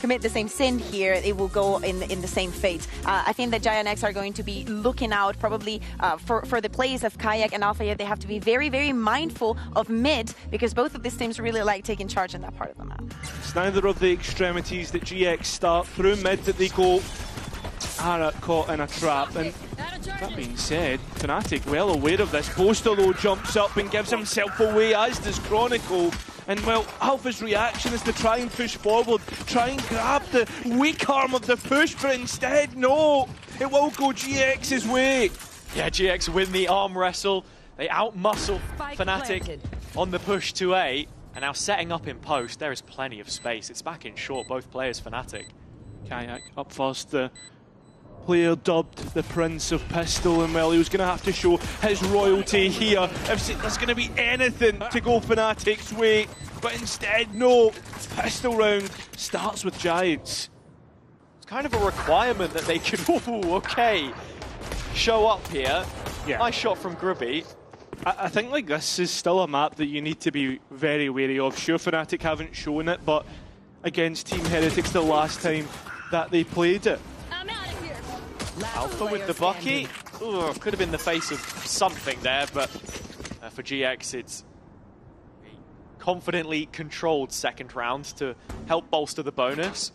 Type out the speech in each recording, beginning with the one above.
commit the same sin here, it will go in the same fate. I think that Giant X are going to be looking out probably for the plays of Kayak and Alpha. They have to be very, very mindful of mid, because both of these teams really like taking charge in that part of the map. It's neither of the extremities that GX start. Through mid that they go. Ara caught in a trap, and that being said, Fnatic well aware of this. Boaster though jumps up and gives himself away, as does Chronicle. And well, Alpha's reaction is to try and push forward, try and grab the weak arm of the push, but instead, no, it will go GX's way. Yeah, GX win the arm wrestle. They outmuscle Fnatic on the push to A, and now setting up in post. There is plenty of space. It's back in short, both players Fnatic. Kayak up first, the player dubbed the Prince of Pistol, and well, he was going to have to show his royalty here if there's going to be anything to go Fnatic's way, but instead, no. Pistol round starts with Giants. It's kind of a requirement that they can, okay, show up here. Yeah. Nice shot from Grubby. I think like this is still a map that you need to be very wary of. Sure, Fnatic haven't shown it, but against Team Heretics the last time that they played it. Alpha with the Bucky. Ooh, could have been the face of something there, but for GX, it's a confidently controlled second round to help bolster the bonus.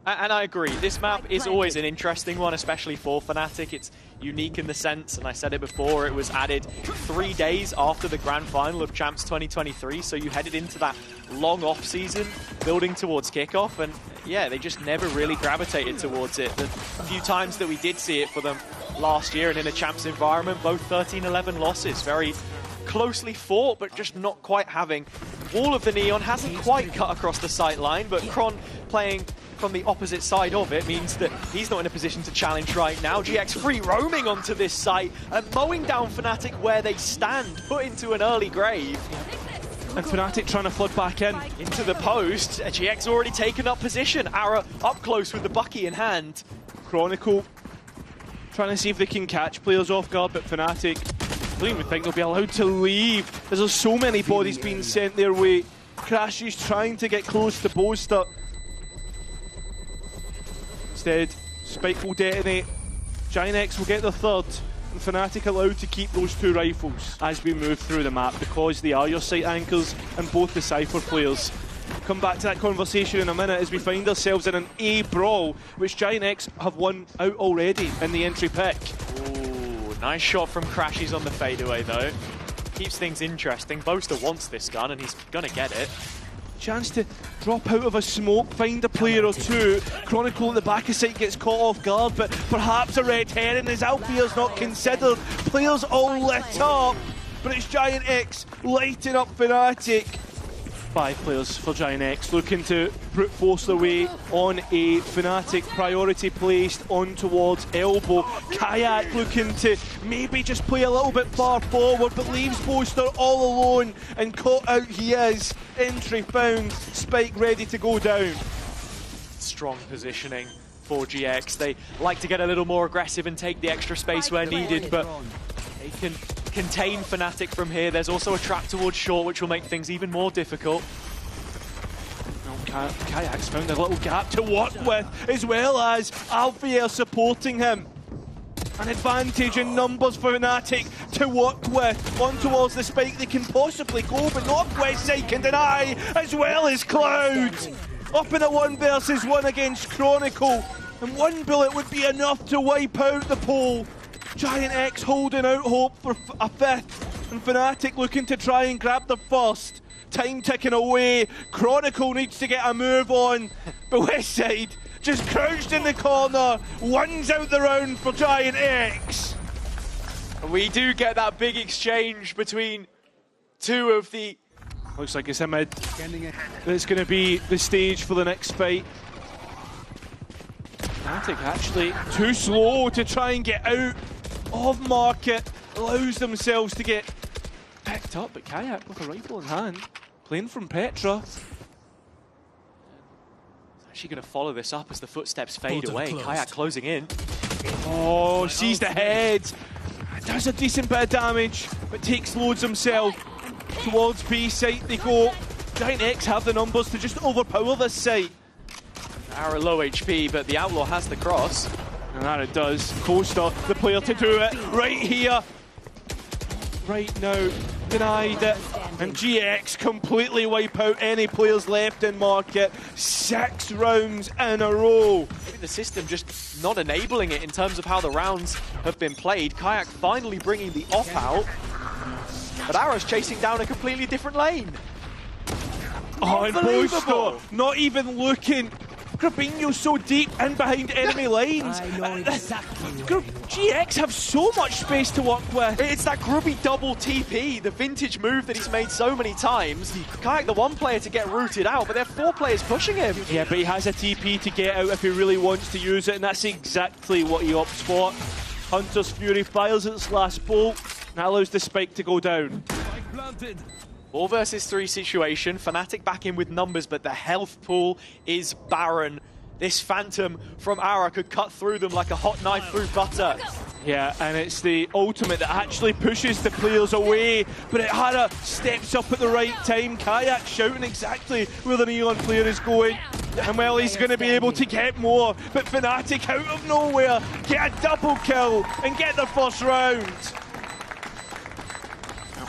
And I agree, this map is always an interesting one, especially for Fnatic. It's unique in the sense, and I said it before, it was added 3 days after the grand final of Champs 2023, so you headed into that long off-season, building towards kickoff, and yeah, they just never really gravitated towards it. The few times that we did see it for them last year and in a Champs environment, both 13-11 losses, very closely fought, but just not quite having. Wall of the Neon hasn't quite cut across the sight line, but Kron playing from the opposite side of it means that he's not in a position to challenge right now. GX free roaming onto this site and mowing down Fnatic where they stand, put into an early grave. And Fnatic trying to flood back in. Into the post, GX already taken up position. Ara up close with the Bucky in hand. Chronicle trying to see if they can catch players off guard, but Fnatic, I don't even think they'll be allowed to leave. There's so many bodies being sent their way. Crashes trying to get close to Boaster. Instead, Spike will detonate. Giant X will get the third. And Fnatic allowed to keep those two rifles as we move through the map, because they are your site anchors and both the Cypher players. Come back to that conversation in a minute as we find ourselves in an A brawl, which Giant X have won out already in the entry pick. Ooh, nice shot from Crashies on the fadeaway though. Keeps things interesting. Boaster wants this gun and he's gonna get it. Chance to drop out of a smoke, find a player or two. Chronicle at the back of sight gets caught off guard, but perhaps a red herring as Alfea's not considered. Players all lit up, but it's Giant X lighting up Fnatic. 5 players for Giant X looking to brute force their way on a Fnatic. Priority placed on towards elbow. Kayak looking to maybe just play a little bit far forward, but leaves Boaster all alone, and caught out he is. Entry found, Spike ready to go down. Strong positioning for GX. They like to get a little more aggressive and take the extra space where needed, but they can contain Fnatic from here. There's also a trap towards short, which will make things even more difficult. Kayak's found a little gap to work with, as well as Alfea supporting him. An advantage in numbers for Fnatic to work with. On towards the spike they can possibly go, but Northwest side can deny, as well as Cloud. Up in a 1 versus 1 against Chronicle, and 1 bullet would be enough to wipe out the pole. Giant X holding out hope for a 5th, and Fnatic looking to try and grab the first. Time ticking away. Chronicle needs to get a move on, but West Side just crouched in the corner. 1's out the round for Giant X. We do get that big exchange between two of the... Looks like it's a mid. It's going to be the stage for the next fight. Fnatic actually too slow to try and get out of market. Allows themselves to get picked up, but Kayak with a rifle in hand, playing from Petra. Actually going to follow this up as the footsteps fade away. Kayak closing in. Oh, sees the head. Does a decent bit of damage, but takes loads himself. Towards B site they go. Giant X have the numbers to just overpower this site. Ara low HP, but the Outlaw has the cross. And that it does. Coaster, the player to do it right here. Right now, denied it. And GX completely wipe out any players left in market. 6 rounds in a row. Maybe the system just not enabling it in terms of how the rounds have been played. Kayak finally bringing the off out. But Ara's chasing down a completely different lane. Oh, and Boaster not even looking. Grabinho's so deep in behind enemy lines. I know exactly. GX have so much space to work with. It's that grubby double TP, the vintage move that he's made so many times. Kayak, the one player to get rooted out, but there are 4 players pushing him. Yeah, but he has a TP to get out if he really wants to use it, and that's exactly what he opts for. Hunter's Fury fires its last bolt. That allows the spike to go down. 4 versus 3 situation. Fnatic back in with numbers, but the health pool is barren. This Phantom from Ara could cut through them like a hot knife through butter. Yeah, and it's the ultimate that actually pushes the players away, but Hara steps up at the right time. Kayak shouting exactly where the Neon player is going. And well, he's going to be able to get more, but Fnatic out of nowhere get a double kill and get the first round.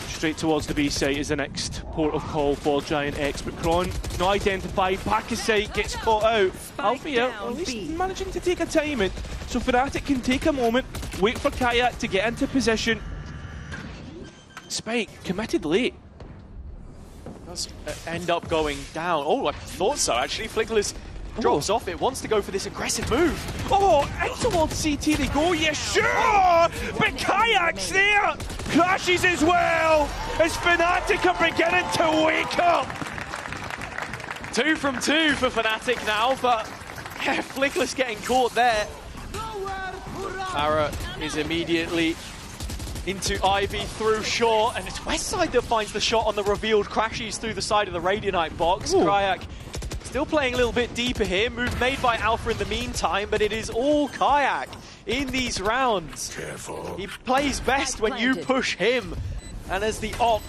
Straight towards the B site is the next port of call for Giant X, but Kron not identified. Back of sight gets caught out. Alfia at least managing to take a time in, so Fnatic can take a moment, wait for Kayak to get into position. Spike committed late. Does end up going down. Oh, I thought so actually. Flickler's drops off. It wants to go for this aggressive move. Oh, and towards CT they go, yeah, sure! But Kayak's there! Crashes as well! As Fnatic are beginning to wake up! 2 from 2 for Fnatic now, but yeah, Flickler's getting caught there. Ara is immediately into Ivy through short, and it's Westside that finds the shot on the revealed crashes through the side of the Radianite box. Kayak still playing a little bit deeper here. Move made by Alpha in the meantime, but it is all Kayak in these rounds. Careful. He plays best when you push him. And as the op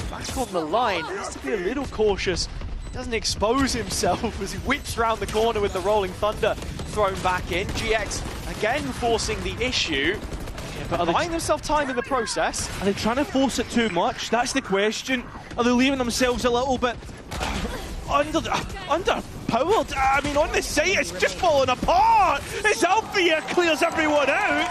back on the line, has to be a little cautious. Doesn't expose himself as he whips around the corner with the Rolling Thunder thrown back in. GX again forcing the issue. Yeah, but buying themselves time in the process. Are they trying to force it too much? That's the question. Are they leaving themselves a little bit underpowered? I mean, on the site, it's just falling apart. As Alfia clears everyone out.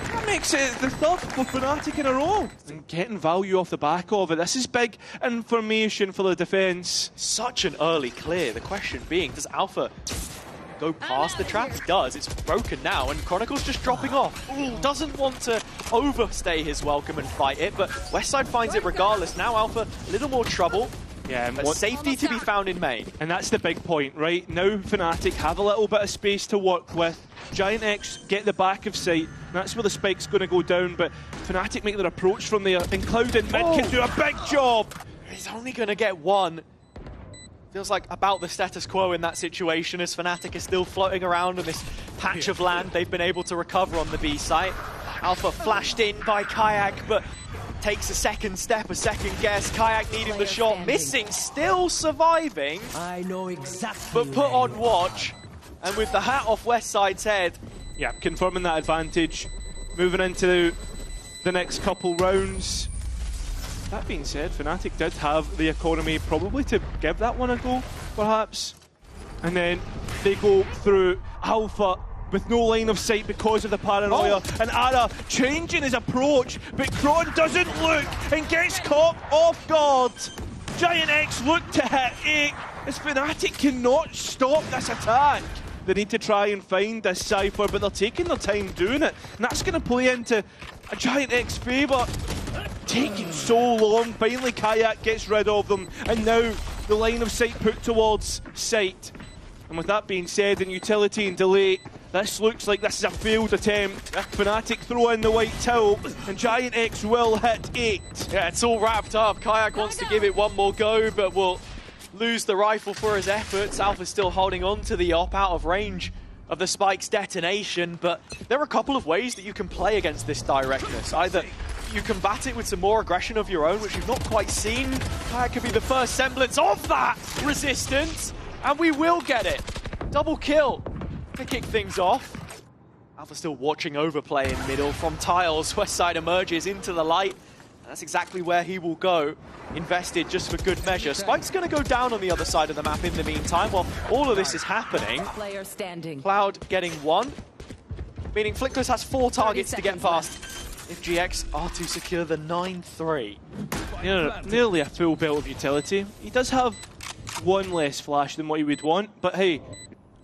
That makes it the 3rd for Fnatic in a row. And getting value off the back of it. This is big information for the defense. Such an early clear. The question being, does Alpha go past the trap? He does. It's broken now, and Chronicle's just dropping off. Ooh, doesn't want to overstay his welcome and fight it, but Westside finds it regardless. Now Alpha, a little more trouble. Yeah, but safety to be found in main. And that's the big point, right? Now Fnatic have a little bit of space to work with. Giant X get the back of sight. That's where the spike's going to go down, but Fnatic make their approach from there. And Cloud in mid can do a big job. He's only going to get one. Feels like about the status quo in that situation, as Fnatic is still floating around on this patch of land they've been able to recover on the B site. Alpha flashed in by Kayak, but takes a second step, a second guess. Kayak needing the shot, missing, still surviving. I know exactly. But put on watch, and with the hat off Westside's head. Yeah, confirming that advantage. Moving into the next couple rounds. That being said, Fnatic did have the economy probably to give that one a go, perhaps. And then they go through Alpha with no line of sight because of the paranoia. And Ara changing his approach, but Kron doesn't look and gets caught off guard. Giant X look to hit 8 as Fnatic cannot stop this attack. They need to try and find this Cypher, but they're taking their time doing it. And that's going to play into a Giant X favour. Taking so long, finally Kayak gets rid of them, and now the line of sight put towards sight. And with that being said, in utility and delay, this looks like this is a failed attempt. Fnatic throw in the white tilt, and Giant X will hit 8. Yeah, it's all wrapped up. Kayak wants to give it one more go, but will lose the rifle for his efforts. Alpha's still holding on to the op, out of range of the spike's detonation, but there are a couple of ways that you can play against this directness. Either you combat it with some more aggression of your own, which you've not quite seen. Kayak could be the first semblance of that resistance. And we will get it. Double kill to kick things off. Alpha still watching overplay in middle from tiles. Westside emerges into the light. And that's exactly where he will go. Invested just for good measure. Spike's going to go down on the other side of the map in the meantime while all of this is happening. Player standing. Cloud getting 1. Meaning Flickless has 4 targets to get past if GX are to secure the 9-3. Nearly a full belt of utility. He does have 1 less flash than what he would want, but hey,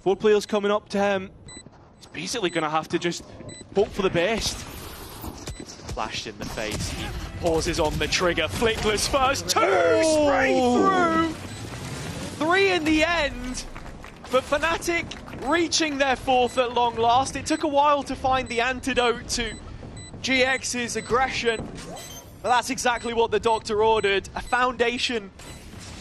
4 players coming up to him. He's basically going to have to just hope for the best. Flashed in the face. He pauses on the trigger. Flickless first. 2 straight through. 3 in the end. But Fnatic reaching their 4th at long last. It took a while to find the antidote to GX's aggression. But that's exactly what the doctor ordered. A foundation.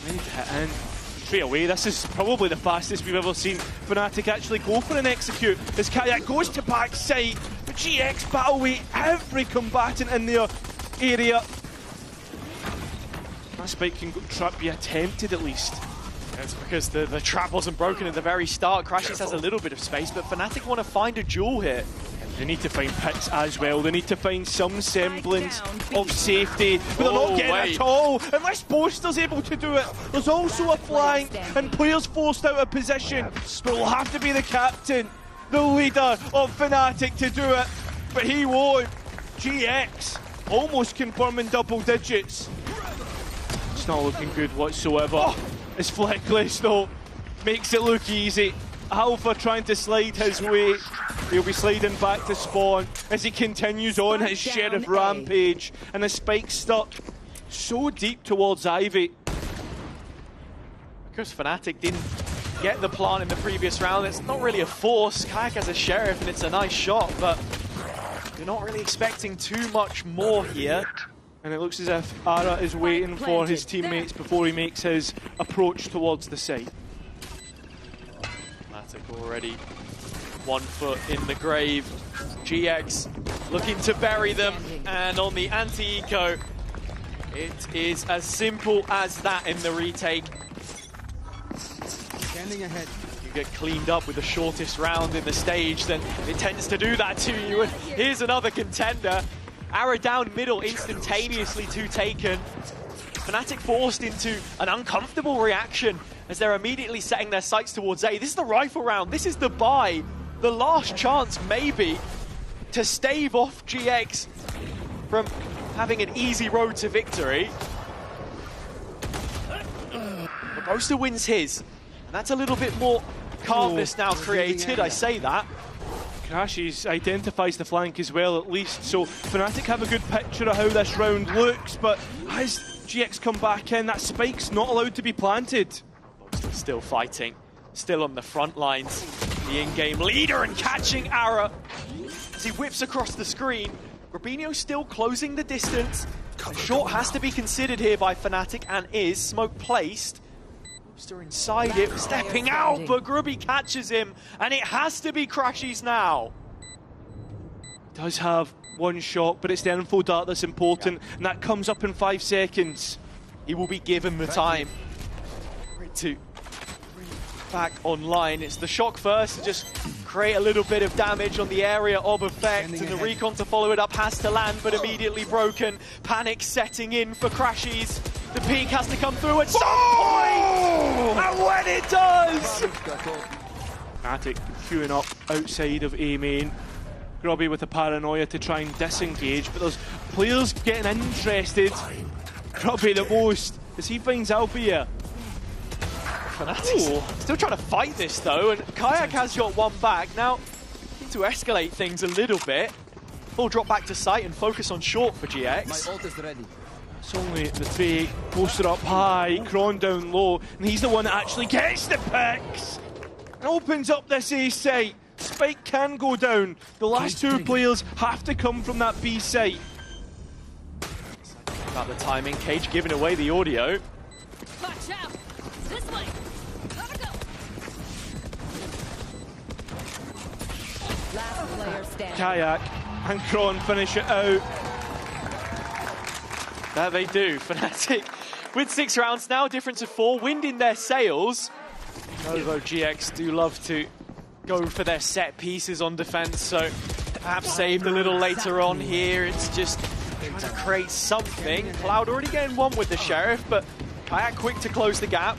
And straight away, this is probably the fastest we've ever seen Fnatic actually go for an execute. As Kayak goes to backside, but GX battle weight every combatant in their area. That spike can be attempted at least. It's because the trap wasn't broken at the very start. Crashes has a little bit of space, but Fnatic want to find a duel here. They need to find picks as well. They need to find some semblance of safety, but they're not getting it at all. Unless Boaster's able to do it. There's also a flank, and players forced out of position. But it'll have to be the captain, the leader of Fnatic to do it. But he won't. GX almost confirming double digits. It's not looking good whatsoever. It's Flickless though. Makes it look easy. Alpha trying to slide his way. He'll be sliding back to spawn as he continues on his Sheriff rampage. And the spike's stuck so deep towards Ivy. Because Fnatic didn't get the plant in the previous round, it's not really a force. Kayak has a Sheriff and it's a nice shot, but you're not really expecting too much more here. And it looks as if Ara is waiting for his teammates before he makes his approach towards the site. Fnatic already 1 foot in the grave. GX looking to bury them, and on the anti-eco, it is as simple as that in the retake. Standing ahead. You get cleaned up with the shortest round in the stage, then it tends to do that to you. And here's another contender. Arrow down middle, instantaneously 2 taken. Fnatic forced into an uncomfortable reaction as they're immediately setting their sights towards A. This is the rifle round. This is the buy. The last chance, maybe, to stave off GX from having an easy road to victory. But Boaster wins his. And that's a little bit more calmness now created, I say that. Crashes identifies the flank as well, at least, so Fnatic have a good picture of how this round looks, but as GX come back in, that spike's not allowed to be planted. Still fighting, still on the front lines. The in-game leader and catching Ara as he whips across the screen. Rubinho still closing the distance. A shot has to be considered here by Fnatic and is. Smoke placed. Boaster inside it, stepping out, but Grubby catches him, and it has to be Crashies now. Does have 1 shot, but it's the info dart that's important, and that comes up in 5 seconds. He will be given the time to bring back online. It's the shock first to just create a little bit of damage on the area of effect, and the recon to follow it up has to land, but immediately broken. Panic setting in for Crashies. The peak has to come through at some point, and when it does! Fnatic queuing up outside of A main. Grubby with a paranoia to try and disengage, but there's players getting interested. Grubby the most, as he finds Alpha. Fnatic still trying to fight this though, and Kayak has got 1 back. Now, need to escalate things a little bit. Full drop back to site and focus on short for GX. My ult is ready. It's only the fake, Boaster up high, Kron down low, and he's the one that actually gets the picks and opens up this A site. Spike can go down. The last 2 players have to come from that B site. About the timing, Cage giving away the audio. Watch out! This way! Gotta go! Last player standing. Kayak and Kron finish it out. There they do. Fnatic with 6 rounds now, difference of 4, wind in their sails. Although GX do love to go for their set pieces on defense, so perhaps saved a little later on here. It's just trying to create something. Cloud already getting one with the Sheriff, but Kayak quick to close the gap.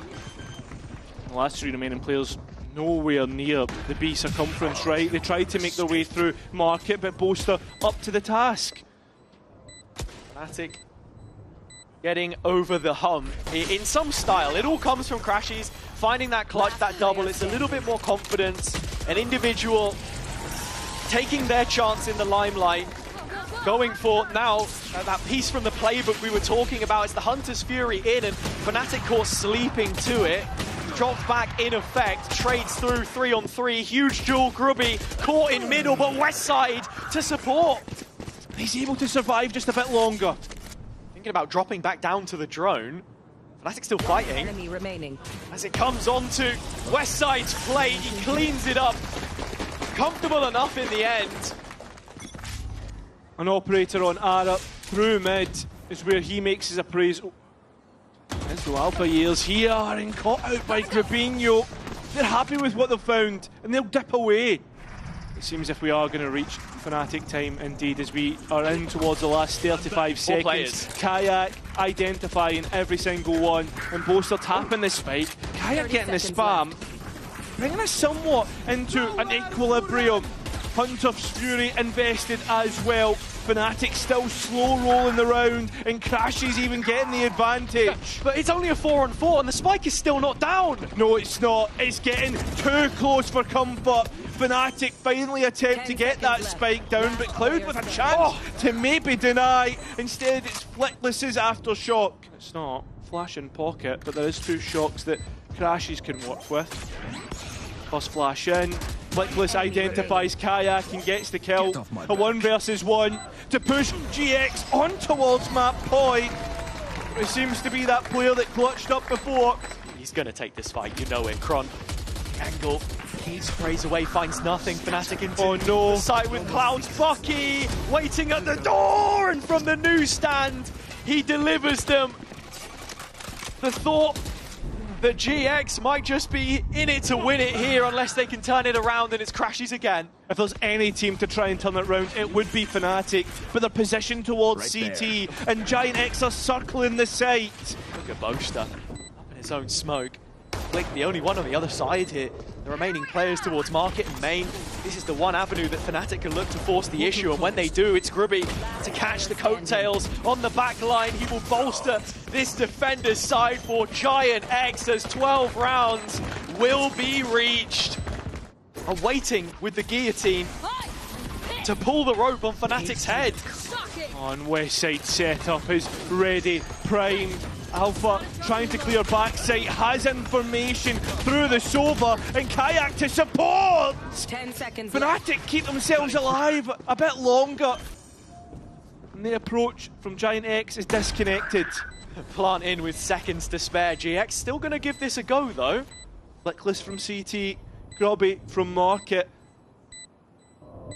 The last three remaining players nowhere near the B circumference, right? They tried to make their way through Market, but Boaster up to the task. Fnatic getting over the hump in some style. It all comes from Crashies finding that clutch, that double. It's a little bit more confidence. An individual taking their chance in the limelight, going for now that piece from the playbook we were talking about. It's the Hunter's Fury in, and Fnatic caught sleeping to it. Drops back in effect, trades through 3-on-3. Huge duel, Grubby caught in middle, but Westside to support. He's able to survive just a bit longer. Thinking about dropping back down to the drone. Fnatic still fighting. Enemy remaining. As it comes onto Westside's plate, he cleans it up. Comfortable enough in the end. An operator on Ara through mid is where he makes his appraisal. As the Alpha Years here and caught out by Grubinho. They're happy with what they've found and they'll dip away. It seems if we are going to reach Fnatic time indeed, as we are in towards the last 35 seconds. Players. Kayak identifying every single one and Boaster tapping the spike. Kayak getting the spam, bringing us somewhat into an equilibrium. Hunter's Fury invested as well. Fnatic still slow rolling the round and Crashies even getting the advantage. But it's only a 4-on-4 and the spike is still not down. No, it's not. It's getting too close for comfort. Fnatic finally attempt to get that spike down, but Cloud with a chance to maybe deny. Instead, it's Flickless's aftershock. It's not flash in pocket, but there is two shocks that Crashies can work with. First flash in. Flickless identifies Kayak and gets the kill. A 1 versus 1 to push GX on towards map point. It seems to be that player that clutched up before. He's going to take this fight, you know it. Kron, angle, he sprays away, finds nothing. Fnatic into the site with Cloud's Bucky waiting at the door, and from the newsstand, he delivers them. The thought that GX might just be in it to win it here unless they can turn it around, and it's Crashies again. If there's any team to try and turn it around, it would be Fnatic, but they're positioned towards CT, and Giant X are circling the site. Look at Boaster, up in his own smoke. Flick, the only one on the other side here. The remaining players towards Market and Main. This is the one avenue that Fnatic can look to force the issue, and when they do, it's Grubby to catch the coattails on the back line. He will bolster this defender's side for Giant X as 12 rounds will be reached. Awaiting with the guillotine to pull the rope on Fnatic's head. On Westside setup is ready, primed. Alpha trying to clear backside, has information through the Sova, and Kayak to support! 10 seconds Fnatic keep themselves alive a bit longer. And the approach from Giant X is disconnected. Plant in with seconds to spare. GX still going to give this a go though. Flickless from CT, Grubby from Market.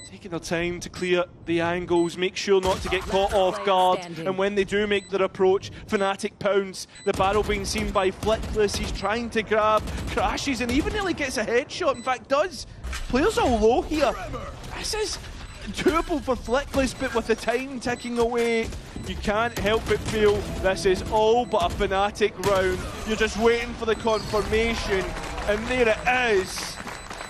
Taking their time to clear the angles, make sure not to get caught off guard, and when they do make their approach, Fnatic pounce. The barrel being seen by Flickless, he's trying to grab, crashes, and even nearly gets a headshot, in fact does. Players are low here. This is doable for Flickless, but with the time ticking away, you can't help but feel this is all but a Fnatic round. You're just waiting for the confirmation, and there it is.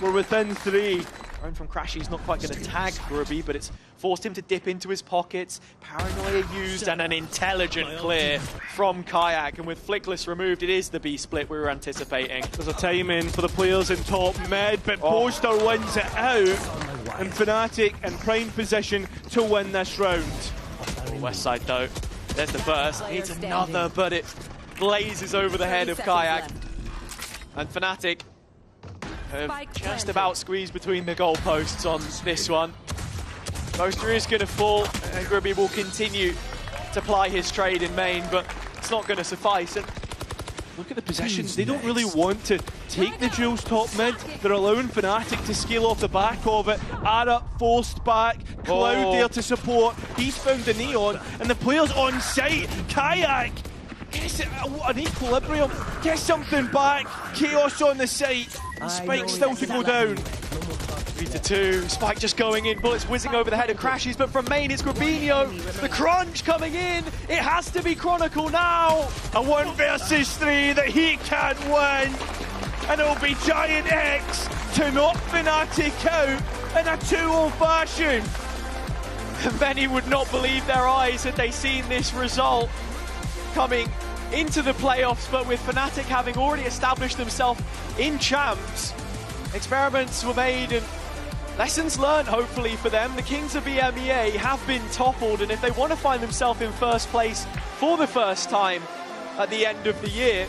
We're within 3. Round from Crashies, not quite going to tag Grubby, but it's forced him to dip into his pockets. Paranoia used and an intelligent clear from Kayak, and with Flickless removed, it is the B split we were anticipating. There's a time in for the players in top mid, but Boaster wins it out, and Fnatic in prime position to win this round. Westside though, there's the burst, needs another, but it blazes over the head of Kayak. And Fnatic have just about squeezed between the goalposts on this one. Boaster is going to fall, and Grubby will continue to ply his trade in main, but it's not going to suffice. And look at the positions. They don't really want to take the duels top mid. They're allowing Fnatic to scale off the back of it. Ara forced back. Cloud there to support. He's found the Neon, and the players on site. Kayak Gets an equilibrium, get something back. Chaos on the site. Spike still to go down. 3-2, Spike just going in, bullets whizzing over the head of Crashes, but from main it's Grabinho. The crunch coming in, it has to be Chronicle now. A 1 versus 3 that he can't win. And it'll be Giant X to knock Fnatic out in a 2-0 fashion. Many would not believe their eyes had they seen this result coming into the playoffs, but with Fnatic having already established themselves in champs, experiments were made and lessons learned hopefully for them. The Kings of VCTEMEA have been toppled, and if they want to find themselves in first place for the first time at the end of the year,